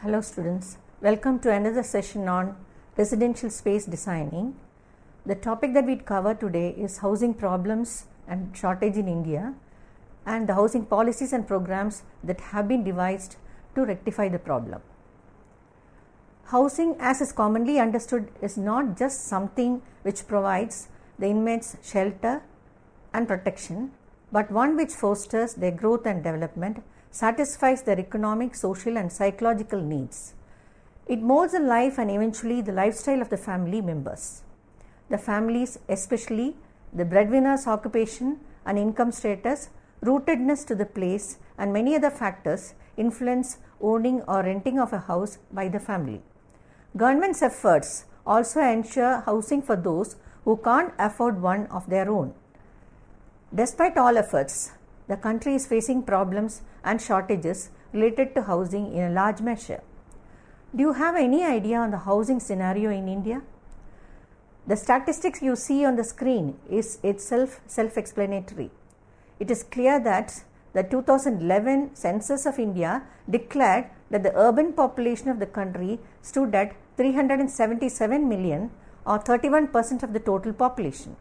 Hello students, welcome to another session on residential space designing. The topic that we'd cover today is housing problems and shortage in India and the housing policies and programs that have been devised to rectify the problem. Housing, as is commonly understood, is not just something which provides the inmates shelter and protection, but one which fosters their growth and development, satisfies their economic, social and psychological needs. It molds the life and eventually the lifestyle of the family members. The families, especially the breadwinner's occupation and income status, rootedness to the place and many other factors influence owning or renting of a house by the family. Government's efforts also ensure housing for those who can't afford one of their own. Despite all efforts, the country is facing problems and shortages related to housing in a large measure. Do you have any idea on the housing scenario in India? The statistics you see on the screen is itself self-explanatory. It is clear that the 2011 census of India declared that the urban population of the country stood at 377 million or 31% of the total population.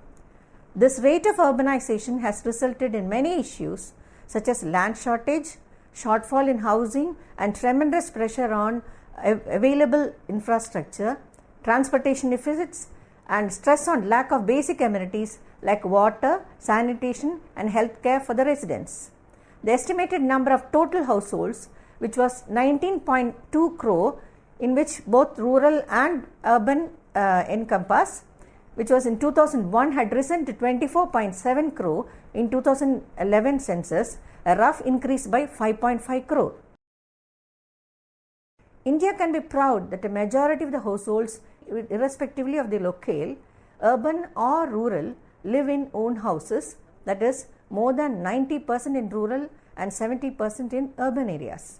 This rate of urbanization has resulted in many issues such as land shortage, shortfall in housing and tremendous pressure on available infrastructure, transportation deficits and stress on lack of basic amenities like water, sanitation and healthcare for the residents. The estimated number of total households, which was 19.2 crore, in which both rural and urban encompass, which was in 2001 had risen to 24.7 crore in 2011 census, a rough increase by 5.5 crore. India can be proud that a majority of the households, irrespectively of the locale, urban or rural, live in own houses, that is more than 90% in rural and 70% in urban areas.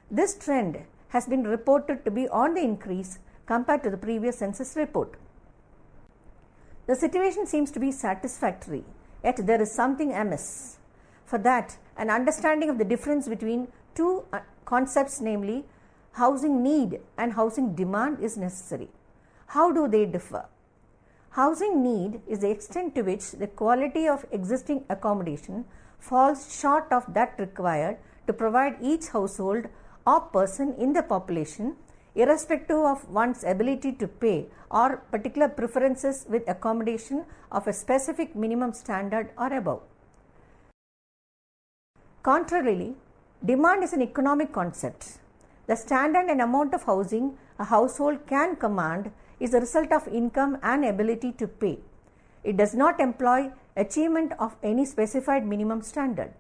This trend has been reported to be on the increase compared to the previous census report. The situation seems to be satisfactory, yet there is something amiss. For that, an understanding of the difference between two concepts, namely housing need and housing demand, is necessary. How do they differ? Housing need is the extent to which the quality of existing accommodation falls short of that required to provide each household or person in the population, irrespective of one's ability to pay or particular preferences with accommodation of a specific minimum standard or above. Contrarily, demand is an economic concept. The standard and amount of housing a household can command is the result of income and ability to pay. It does not employ achievement of any specified minimum standard.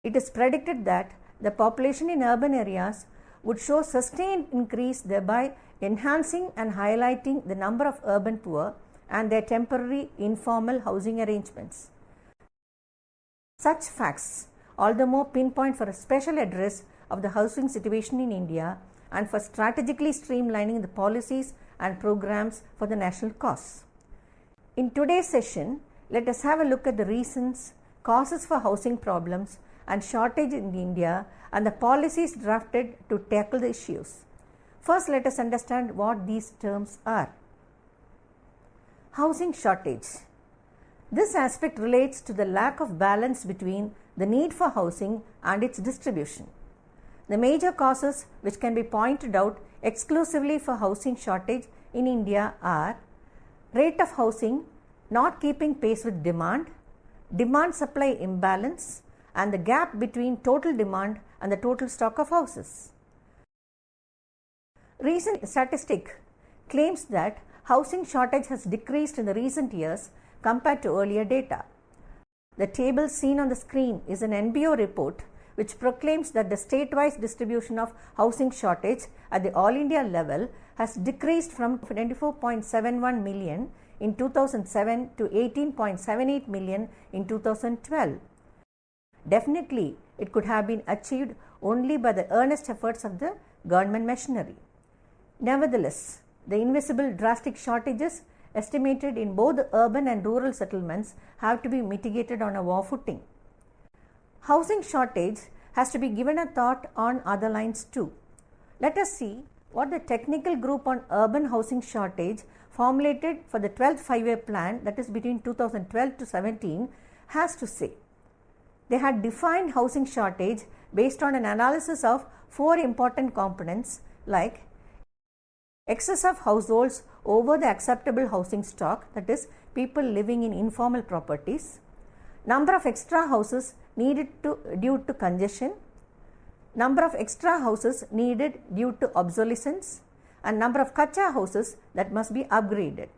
It is predicted that the population in urban areas would show sustained increase, thereby enhancing and highlighting the number of urban poor and their temporary informal housing arrangements. Such facts all the more pinpoint for a special address of the housing situation in India and for strategically streamlining the policies and programs for the national cause. In today's session, let us have a look at the reasons, causes for housing problems and shortage in India and the policies drafted to tackle the issues. First, let us understand what these terms are. Housing shortage. This aspect relates to the lack of balance between the need for housing and its distribution. The major causes which can be pointed out exclusively for housing shortage in India are rate of housing not keeping pace with demand, demand-supply imbalance, and the gap between total demand and the total stock of houses. Recent statistic claims that housing shortage has decreased in the recent years compared to earlier data. The table seen on the screen is an NBO report which proclaims that the state-wise distribution of housing shortage at the All India level has decreased from 24.71 million in 2007 to 18.78 million in 2012. Definitely, it could have been achieved only by the earnest efforts of the government machinery. Nevertheless, the invisible drastic shortages estimated in both the urban and rural settlements have to be mitigated on a war footing. Housing shortage has to be given a thought on other lines too. Let us see what the technical group on urban housing shortage formulated for the 12th 5-year plan, that is between 2012 to 17, has to say. They had defined housing shortage based on an analysis of 4 important components like excess of households over the acceptable housing stock, that is people living in informal properties, number of extra houses needed due to congestion, number of extra houses needed due to obsolescence, and number of kacha houses that must be upgraded.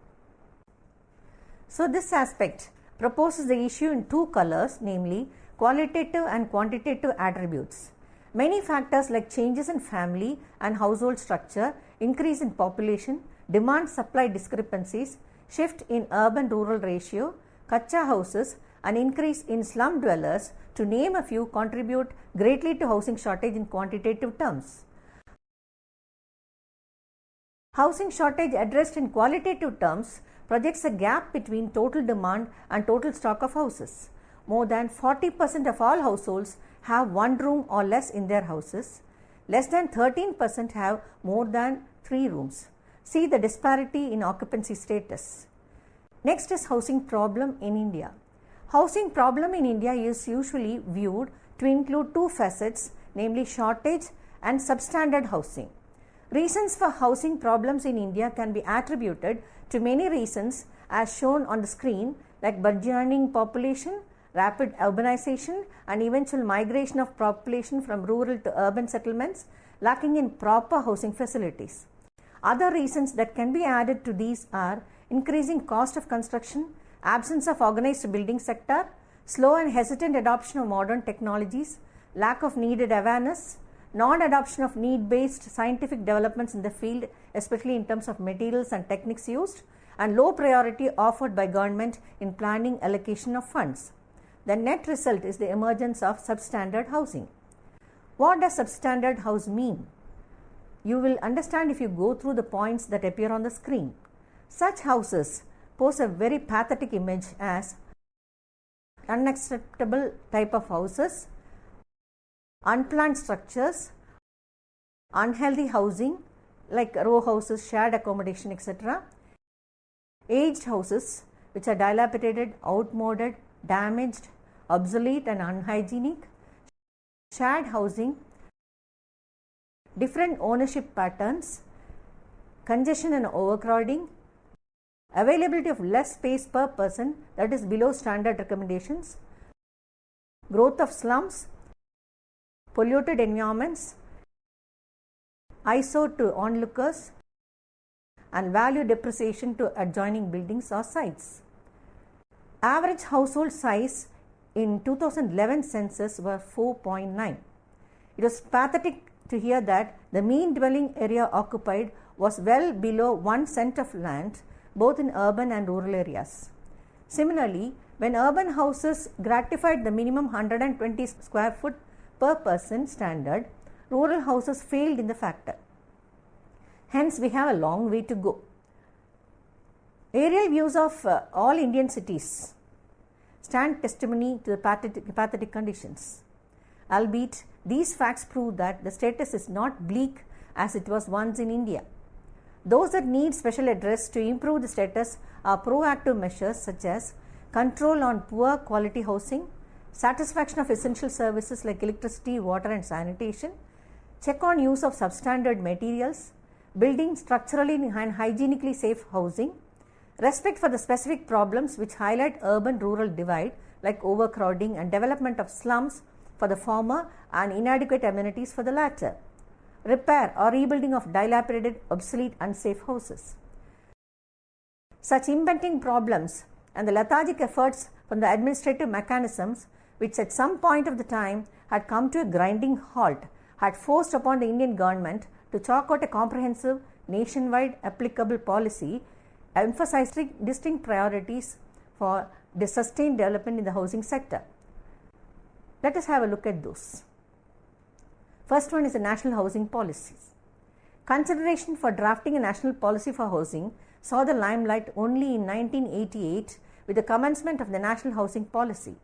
So this aspect proposes the issue in 2 colors, namely qualitative and quantitative attributes. Many factors like changes in family and household structure, increase in population, demand-supply discrepancies, shift in urban-rural ratio, kacha houses, and increase in slum dwellers, to name a few, contribute greatly to housing shortage in quantitative terms. Housing shortage addressed in qualitative terms projects a gap between total demand and total stock of houses. More than 40% of all households have 1 room or less in their houses. Less than 13% have more than 3 rooms. See the disparity in occupancy status. Next is housing problem in India. Housing problem in India is usually viewed to include 2 facets, namely shortage and substandard housing. Reasons for housing problems in India can be attributed to many reasons as shown on the screen, like burgeoning population, rapid urbanization, and eventual migration of population from rural to urban settlements lacking in proper housing facilities. Other reasons that can be added to these are increasing cost of construction, absence of organized building sector, slow and hesitant adoption of modern technologies, lack of needed awareness, non-adoption of need-based scientific developments in the field, especially in terms of materials and techniques used, and low priority offered by government in planning allocation of funds. The net result is the emergence of substandard housing. What does substandard house mean? You will understand if you go through the points that appear on the screen. Such houses pose a very pathetic image as unacceptable type of houses, unplanned structures, unhealthy housing like row houses, shared accommodation, etc., aged houses which are dilapidated, outmoded, damaged, obsolete and unhygienic, shared housing, different ownership patterns, congestion and overcrowding, availability of less space per person, that is below standard recommendations, growth of slums, polluted environments, eyesore to onlookers, and value depreciation to adjoining buildings or sites. Average household size in 2011 census was 4.9. It was pathetic to hear that the mean dwelling area occupied was well below 1 cent of land both in urban and rural areas. Similarly, when urban houses gratified the minimum 120 square foot per person standard, rural houses failed in the factor. Hence, we have a long way to go. Aerial views of all Indian cities stand testimony to the pathetic conditions. Albeit, these facts prove that the status is not bleak as it was once in India. Those that need special address to improve the status are proactive measures such as control on poor quality housing, satisfaction of essential services like electricity, water and sanitation, check on use of substandard materials, building structurally and hygienically safe housing, respect for the specific problems which highlight urban-rural divide like overcrowding and development of slums for the former and inadequate amenities for the latter, repair or rebuilding of dilapidated, obsolete, unsafe houses. Such impending problems and the lethargic efforts from the administrative mechanisms which at some point of the time had come to a grinding halt had forced upon the Indian government to chalk out a comprehensive nationwide applicable policy emphasizing distinct priorities for the sustained development in the housing sector. Let us have a look at those. First one is the national housing policies. Consideration for drafting a national policy for housing saw the limelight only in 1988 with the commencement of the national housing policy.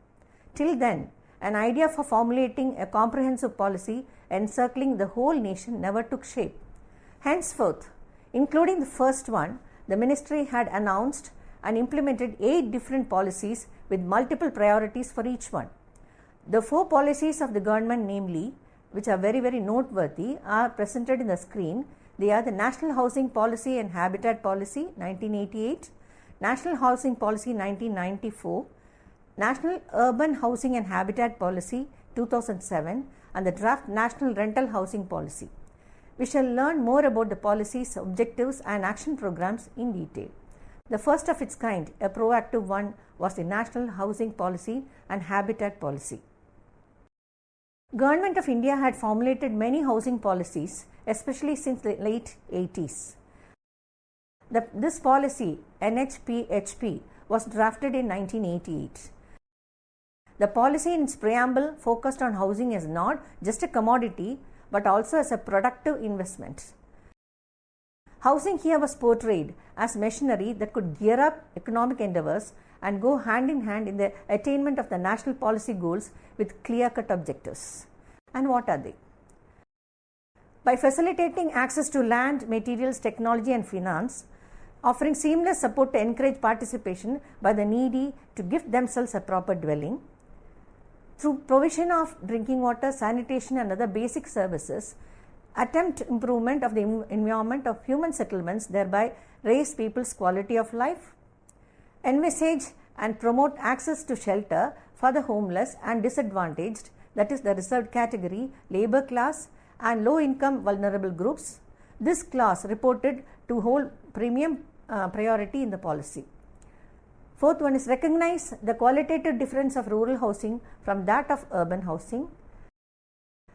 Till then, an idea for formulating a comprehensive policy encircling the whole nation never took shape. Henceforth, including the first one, the ministry had announced and implemented 8 different policies with multiple priorities for each one. The 4 policies of the government, namely, which are very, very noteworthy, are presented in the screen. They are the National Housing Policy and Habitat Policy 1988, National Housing Policy 1994, National Urban Housing and Habitat Policy 2007, and the Draft National Rental Housing Policy. We shall learn more about the policies, objectives, and action programs in detail. The first of its kind, a proactive one, was the National Housing Policy and Habitat Policy. Government of India had formulated many housing policies, especially since the late 80s. This policy, NHPHP, was drafted in 1988. The policy in its preamble focused on housing as not just a commodity but also as a productive investment. Housing here was portrayed as machinery that could gear up economic endeavors and go hand in hand in the attainment of the national policy goals with clear-cut objectives. And what are they? By facilitating access to land, materials, technology and finance, offering seamless support to encourage participation by the needy to gift themselves a proper dwelling, through provision of drinking water, sanitation and other basic services, attempt improvement of the environment of human settlements, thereby raise people's quality of life, envisage and promote access to shelter for the homeless and disadvantaged, that is the reserved category, labor class and low income vulnerable groups. This class reported to hold premium priority in the policy. Fourth one is recognize the qualitative difference of rural housing from that of urban housing,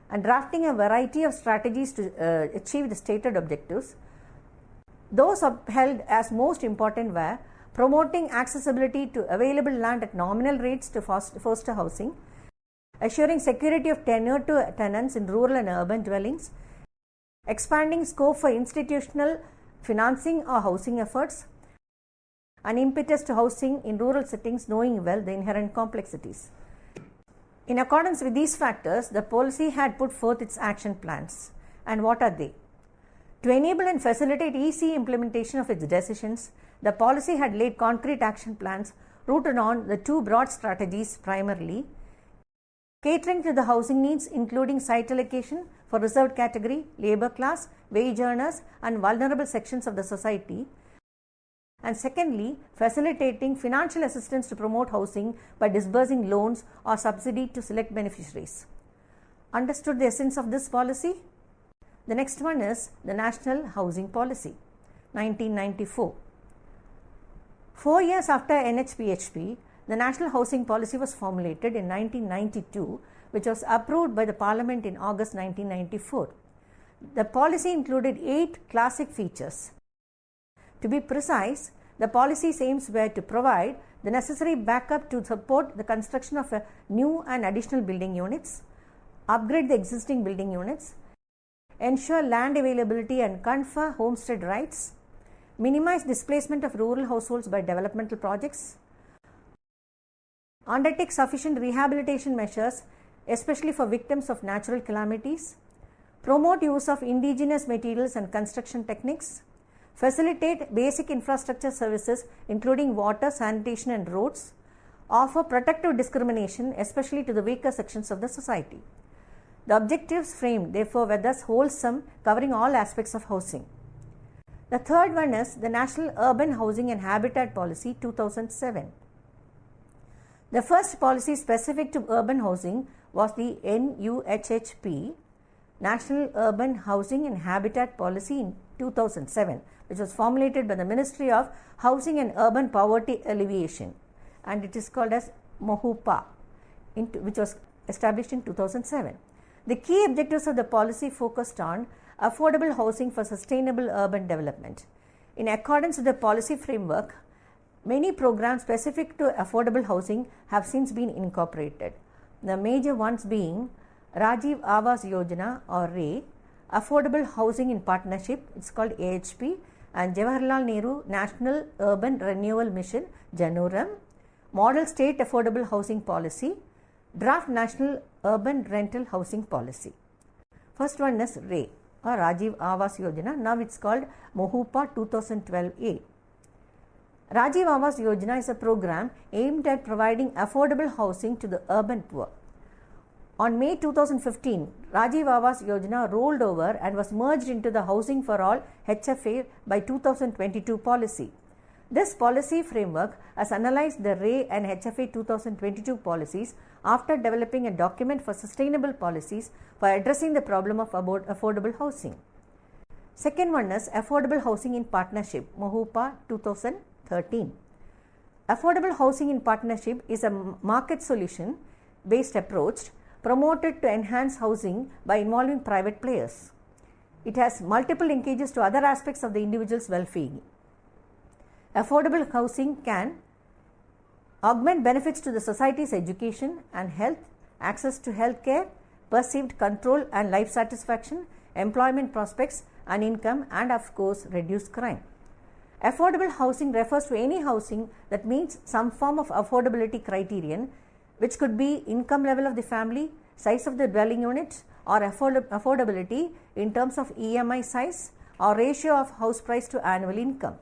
and drafting a variety of strategies to achieve the stated objectives. Those upheld as most important were promoting accessibility to available land at nominal rates to foster housing, assuring security of tenure to tenants in rural and urban dwellings, expanding scope for institutional financing or housing efforts, an impetus to housing in rural settings, knowing well the inherent complexities. In accordance with these factors, the policy had put forth its action plans. And what are they? To enable and facilitate easy implementation of its decisions, the policy had laid concrete action plans rooted on the 2 broad strategies, primarily catering to the housing needs, including site allocation for reserved category, labor class, wage earners and vulnerable sections of the society, and secondly, facilitating financial assistance to promote housing by disbursing loans or subsidy to select beneficiaries. Understood the essence of this policy? The next one is the National Housing Policy, 1994. 4 years after NHPHP, the National Housing Policy was formulated in 1992, which was approved by the Parliament in August 1994. The policy included 8 classic features. To be precise, the policy's aims were to provide the necessary backup to support the construction of new and additional building units, upgrade the existing building units, ensure land availability and confer homestead rights, minimize displacement of rural households by developmental projects, undertake sufficient rehabilitation measures, especially for victims of natural calamities, promote use of indigenous materials and construction techniques, facilitate basic infrastructure services including water, sanitation and roads, offer protective discrimination especially to the weaker sections of the society. The objectives framed therefore were thus wholesome, covering all aspects of housing. The third one is the National Urban Housing and Habitat Policy 2007. The first policy specific to urban housing was the NUHHP, National Urban Housing and Habitat Policy in 2007, which was formulated by the Ministry of Housing and Urban Poverty Alleviation, and it is called as MOHUPA, which was established in 2007. The key objectives of the policy focused on affordable housing for sustainable urban development. In accordance with the policy framework, many programs specific to affordable housing have since been incorporated. The major ones being Rajiv Awas Yojana or RAY, Affordable Housing in Partnership, it's called AHP, and Jawaharlal Nehru National Urban Renewal Mission, JANURAM, Model State Affordable Housing Policy, Draft National Urban Rental Housing Policy. First one is RAY or Rajiv Awas Yojana. Now it's called MOHUPA 2012A. Rajiv Awas Yojana is a program aimed at providing affordable housing to the urban poor. On May 2015, Rajiv Awas Yojana rolled over and was merged into the Housing for All HFA by 2022 policy. This policy framework has analyzed the RAY and HFA 2022 policies after developing a document for sustainable policies for addressing the problem of affordable housing. Second one is Affordable Housing in Partnership, MOHUPA 2013. Affordable Housing in Partnership is a market solution based approach promoted to enhance housing by involving private players. It has multiple linkages to other aspects of the individual's well-being. Affordable housing can augment benefits to the society's education and health, access to health care, perceived control and life satisfaction, employment prospects and income, and of course reduce crime. Affordable housing refers to any housing that meets some form of affordability criterion, which could be income level of the family, size of the dwelling unit, or affordability in terms of EMI size or ratio of house price to annual income.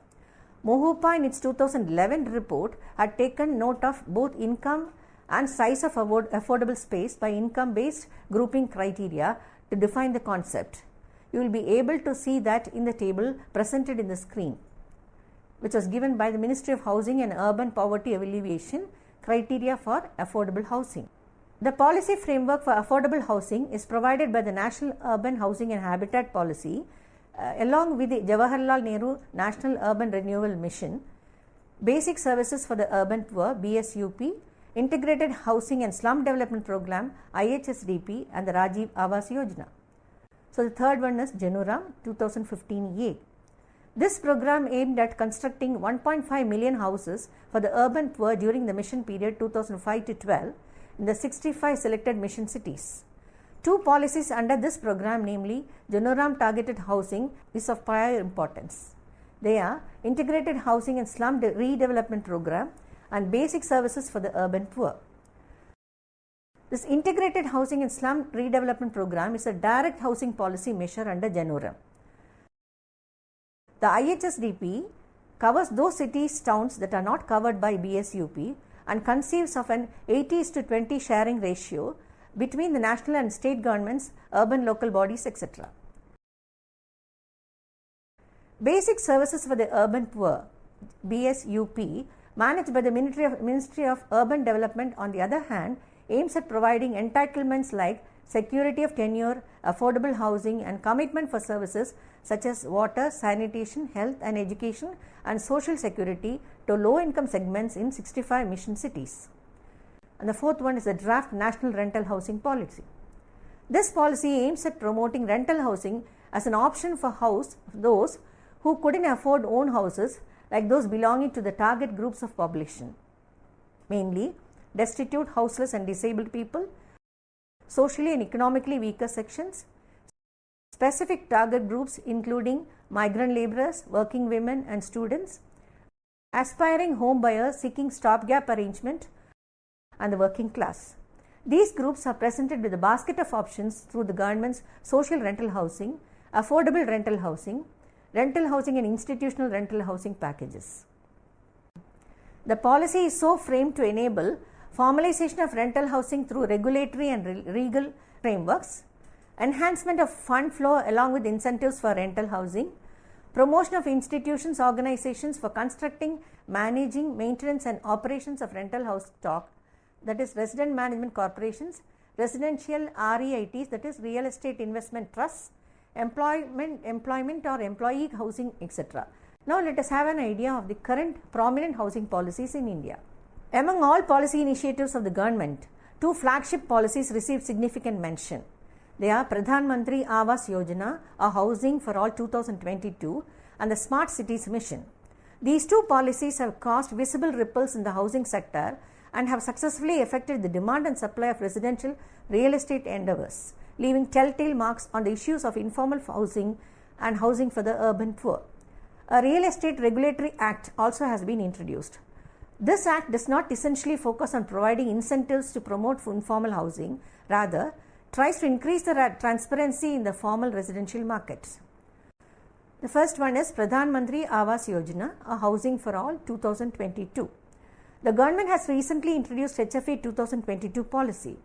MOHUPA in its 2011 report had taken note of both income and size of affordable space by income-based grouping criteria to define the concept. You will be able to see that in the table presented in the screen, which was given by the Ministry of Housing and Urban Poverty Alleviation criteria for affordable housing. The policy framework for affordable housing is provided by the National Urban Housing and Habitat Policy along with the Jawaharlal Nehru National Urban Renewal Mission, Basic Services for the Urban Poor BSUP, Integrated Housing and Slum Development Program IHSDP, and the Rajiv Awas Yojana. So the third one is Januram 2015A. This program aimed at constructing 1.5 million houses for the urban poor during the mission period 2005 to 12 in the 65 selected mission cities. Two policies under this program, namely Januram Targeted Housing, is of prior importance. They are Integrated Housing and Slum Redevelopment Program and Basic Services for the Urban Poor. This Integrated Housing and Slum Redevelopment Program is a direct housing policy measure under Januram. The IHSDP covers those cities, towns that are not covered by BSUP and conceives of an 80:20 sharing ratio between the national and state governments, urban local bodies, etc. Basic Services for the Urban Poor BSUP, managed by the Ministry of Urban Development, on the other hand, aims at providing entitlements like security of tenure, affordable housing, and commitment for services such as water, sanitation, health and education, and social security to low-income segments in 65 mission cities. And the fourth one is the Draft National Rental Housing Policy. This policy aims at promoting rental housing as an option for those who couldn't afford own houses, like those belonging to the target groups of population, mainly destitute, houseless and disabled people, socially and economically weaker sections, specific target groups including migrant laborers, working women and students, aspiring home buyers seeking stopgap arrangement, and the working class. These groups are presented with a basket of options through the government's social rental housing, affordable rental housing and institutional rental housing packages. The policy is so framed to enable formalization of rental housing through regulatory and legal frameworks, enhancement of fund flow along with incentives for rental housing, promotion of institutions, organizations for constructing, managing, maintenance and operations of rental house stock, that is resident management corporations, residential REITs, that is real estate investment trusts, employment or employee housing, etc. Now let us have an idea of the current prominent housing policies in India. Among all policy initiatives of the government, two flagship policies received significant mention. They are Pradhan Mantri Awas Yojana, a Housing for All 2022, and the Smart Cities Mission. These two policies have caused visible ripples in the housing sector and have successfully affected the demand and supply of residential real estate endeavors, leaving telltale marks on the issues of informal housing and housing for the urban poor. A Real Estate Regulatory Act also has been introduced. This act does not essentially focus on providing incentives to promote informal housing. Rather, tries to increase the transparency in the formal residential markets. The first one is Pradhan Mantri Awas Yojana, a Housing for All 2022. The government has recently introduced HFA 2022 policy.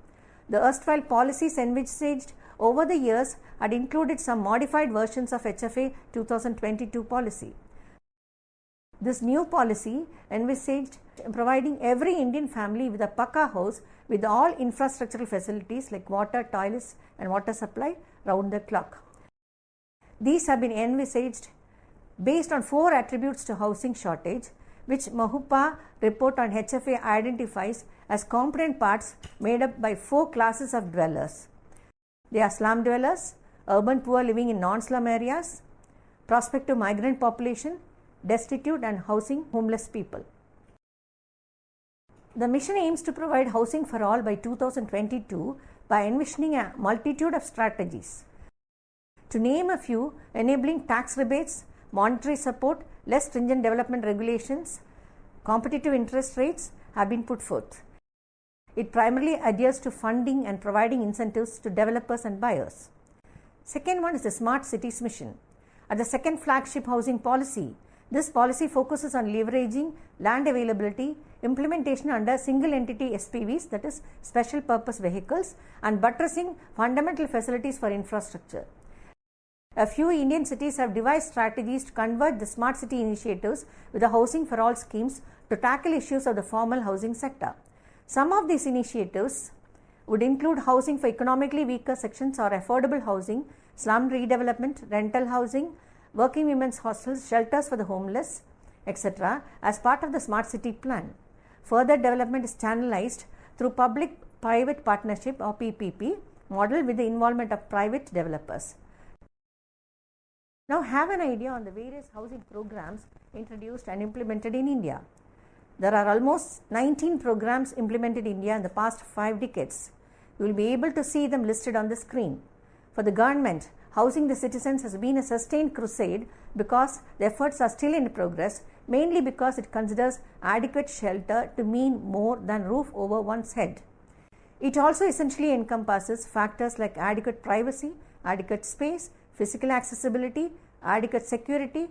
The erstwhile policies envisaged over the years had included some modified versions of HFA 2022 policy. This new policy envisaged providing every Indian family with a Pakka house with all infrastructural facilities like water, toilets and water supply round the clock. These have been envisaged based on 4 attributes to housing shortage, which Mahupa report on HFA identifies as component parts made up by 4 classes of dwellers. They are slum dwellers, urban poor living in non-slum areas, prospective migrant population, destitute and housing homeless people. The mission aims to provide housing for all by 2022 by envisioning a multitude of strategies. To name a few, enabling tax rebates, monetary support, less stringent development regulations, competitive interest rates have been put forth. It primarily adheres to funding and providing incentives to developers and buyers. Second one is the Smart Cities mission. At the second flagship housing policy, this policy focuses on leveraging land availability, implementation under single entity SPVs, that is special purpose vehicles, and buttressing fundamental facilities for infrastructure. A few Indian cities have devised strategies to convert the smart city initiatives with the Housing for All schemes to tackle issues of the formal housing sector. Some of these initiatives would include housing for economically weaker sections or affordable housing, slum redevelopment, rental housing, working women's hostels, shelters for the homeless, etc. as part of the Smart City Plan. Further development is channelized through public-private partnership or PPP model with the involvement of private developers. Now have an idea on the various housing programs introduced and implemented in India. There are almost 19 programs implemented in India in the past 5 decades. You will be able to see them listed on the screen. For the government, housing the citizens has been a sustained crusade because the efforts are still in progress, mainly because it considers adequate shelter to mean more than roof over one's head. It also essentially encompasses factors like adequate privacy, adequate space, physical accessibility, adequate security,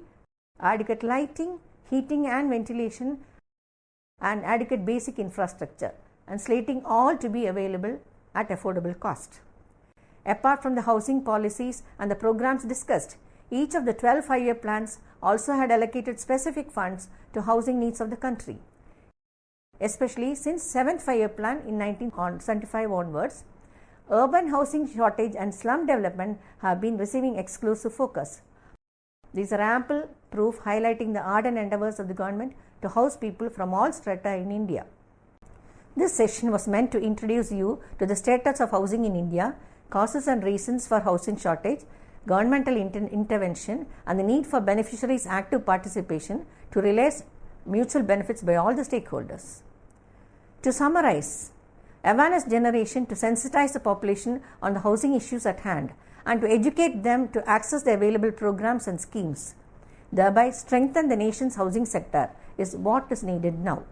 adequate lighting, heating and ventilation, and adequate basic infrastructure, and slating all to be available at affordable cost. Apart from the housing policies and the programs discussed, each of the 12 5-year plans also had allocated specific funds to housing needs of the country. Especially since 7th 5-year plan in 1975 onwards, urban housing shortage and slum development have been receiving exclusive focus. These are ample proof highlighting the ardent endeavours of the government to house people from all strata in India. This session was meant to introduce you to the status of housing in India, causes and reasons for housing shortage, governmental intervention, and the need for beneficiaries' active participation to realize mutual benefits by all the stakeholders. To summarize, awareness generation to sensitize the population on the housing issues at hand and to educate them to access the available programs and schemes, thereby strengthen the nation's housing sector, is what is needed now.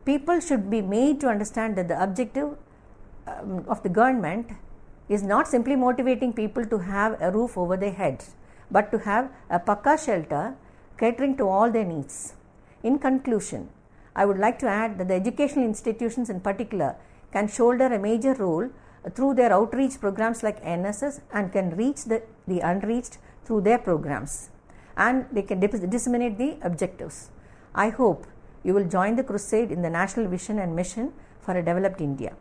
People should be made to understand that the objective of the government is not simply motivating people to have a roof over their heads, but to have a Pakka shelter catering to all their needs. In conclusion, I would like to add that the educational institutions in particular can shoulder a major role through their outreach programs like NSS and can reach the unreached through their programs, and they can disseminate the objectives. I hope you will join the crusade in the national vision and mission for a developed India.